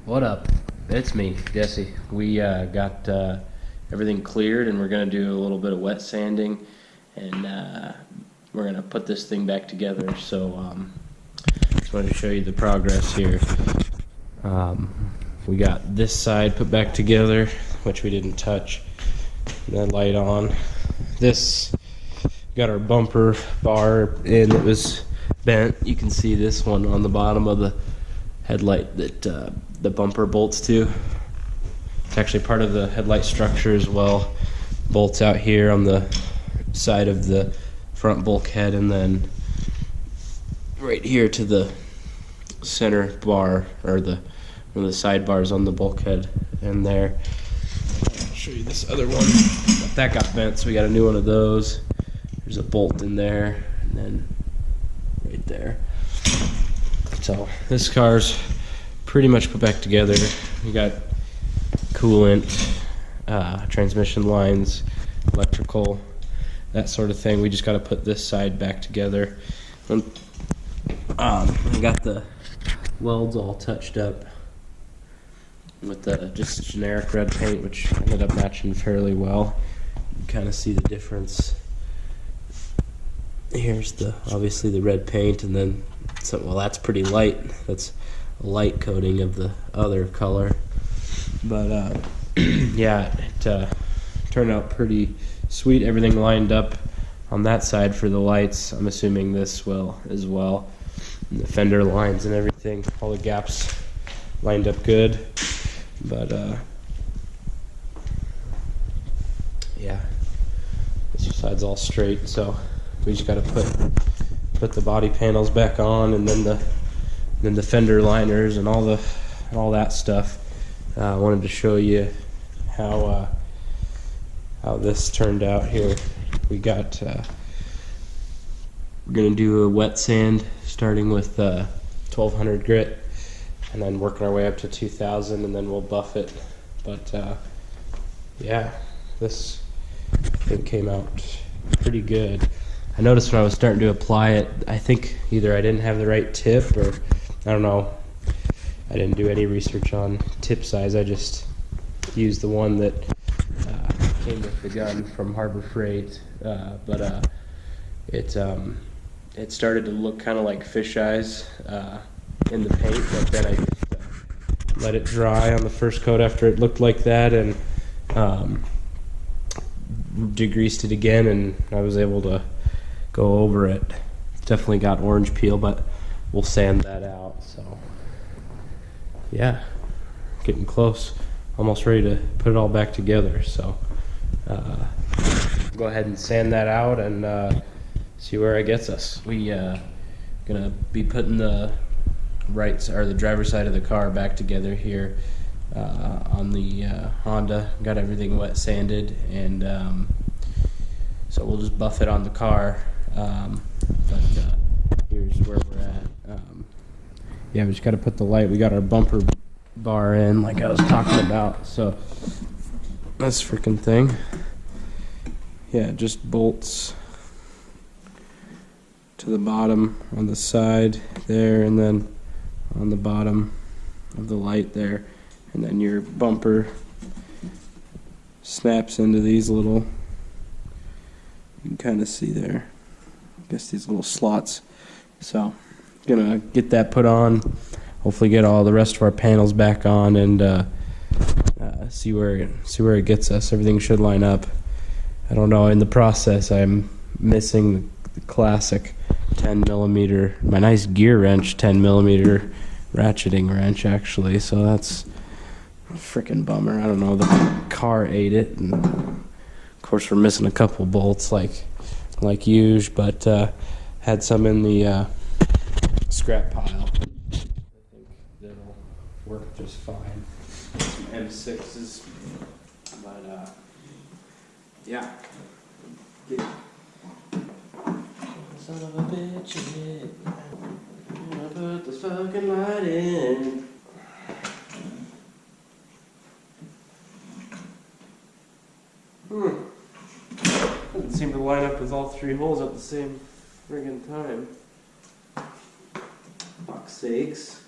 What up? It's me, Jesse. We got everything cleared, and we're gonna do a little bit of wet sanding, and we're gonna put this thing back together. So just wanted to show you the progress here. We got this side put back together, which we didn't touch. That light on. This got our bumper bar in. It was bent. You can see this one on the bottom of the headlight that the bumper bolts to. It's actually part of the headlight structure as well. Bolts out here on the side of the front bulkhead, and then right here to the center bar, or one of the side bars on the bulkhead. And there, I'll show you this other one. That got bent, so we got a new one of those. There's a bolt in there, and then right there. So this car's pretty much put back together. We got coolant, transmission lines, electrical, that sort of thing. We just got to put this side back together. And, we got the welds all touched up with the just generic red paint, which ended up matching fairly well. You kind of see the difference. Here's obviously the red paint, and then well, that's pretty light. That's a light coating of the other color. But yeah, it turned out pretty sweet. Everything lined up on that side for the lights. I'm assuming this will as well. And the fender lines and everything, all the gaps lined up good. But yeah, this side's all straight, so we just got to put the body panels back on, and then the fender liners and all that stuff. I wanted to show you how this turned out here. We got we're gonna do a wet sand starting with 1200 grit, and then working our way up to 2000, and then we'll buff it. But yeah, this thing came out pretty good. I noticed when I was starting to apply it, I think either I didn't have the right tip, or I don't know. I didn't do any research on tip size. I just used the one that came with the gun from Harbor Freight. But it started to look kind of like fish eyes in the paint, but then I just let it dry on the first coat after it looked like that, and degreased it again, and I was able to go over it. Definitely got orange peel, but we'll sand that out. So yeah, getting close, almost ready to put it all back together. So go ahead and sand that out and see where it gets us. We gonna be putting the the driver's side of the car back together here on the Honda. Got everything wet sanded, and so we'll just buff it on the car. But here's where we're at. Yeah, we just got to put the light. We got our bumper bar in, like I was talking about. So this freaking thing. Yeah, just bolts to the bottom on the side there, and then on the bottom of the light there, and then your bumper snaps into these little, you can kind of see there, I guess these little slots. So gonna get that put on, hopefully get all the rest of our panels back on, and see where it gets us. Everything should line up. I don't know, in the process I'm missing the classic 10mm, my nice gear wrench 10mm ratcheting wrench actually, so that's a freaking bummer. I don't know, the car ate it, and of course we're missing a couple bolts like usual, but had some in the scrap pile. I think that'll work just fine. Some M6s, but yeah. Son of a bitch, I'm gonna put this fucking light in. Doesn't seem to line up with all three holes at the same friggin' time. Fuck's sakes.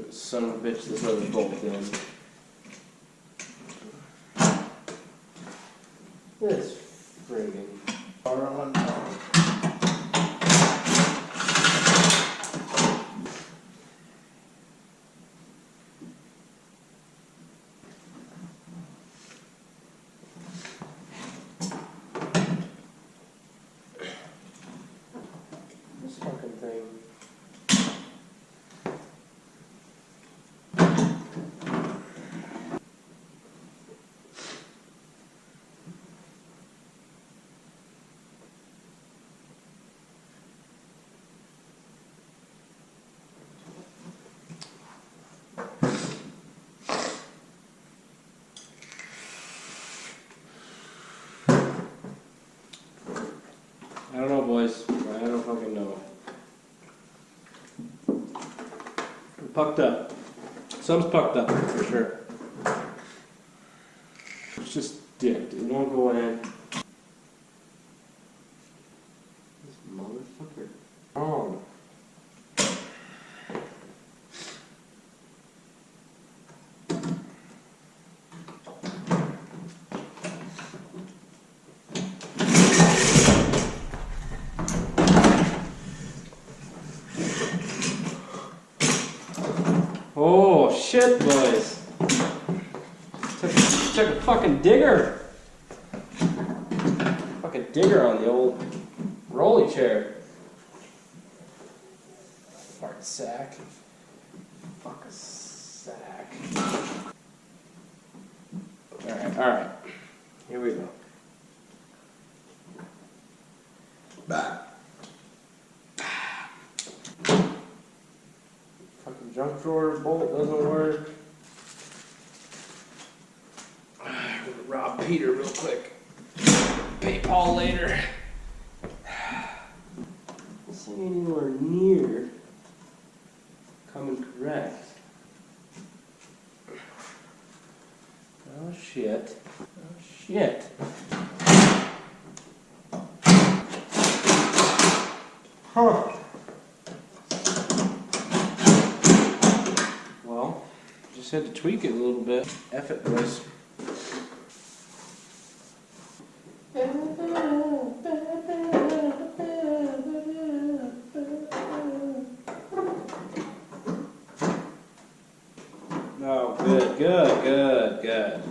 Son of a bitch, this other bolt in. This friggin' bar on top. This fucking thing. I don't know, boys. I don't fucking know. I'm pucked up. Some's pucked up, for sure. It's just dicked. It won't go in. This motherfucker. Oh. Oh shit, boys! Took a fucking digger. Fucking digger on the old rolly chair. Fart sack. Fuck a sack. Alright. Here we go. Back. Fucking junk drawer bolt doesn't work. I'm gonna rob Peter real quick. Pay Paul later. This ain't anywhere near coming correct. Oh shit. Oh shit. Huh. Well, just had to tweak it a little bit. F it, boys. Oh, good.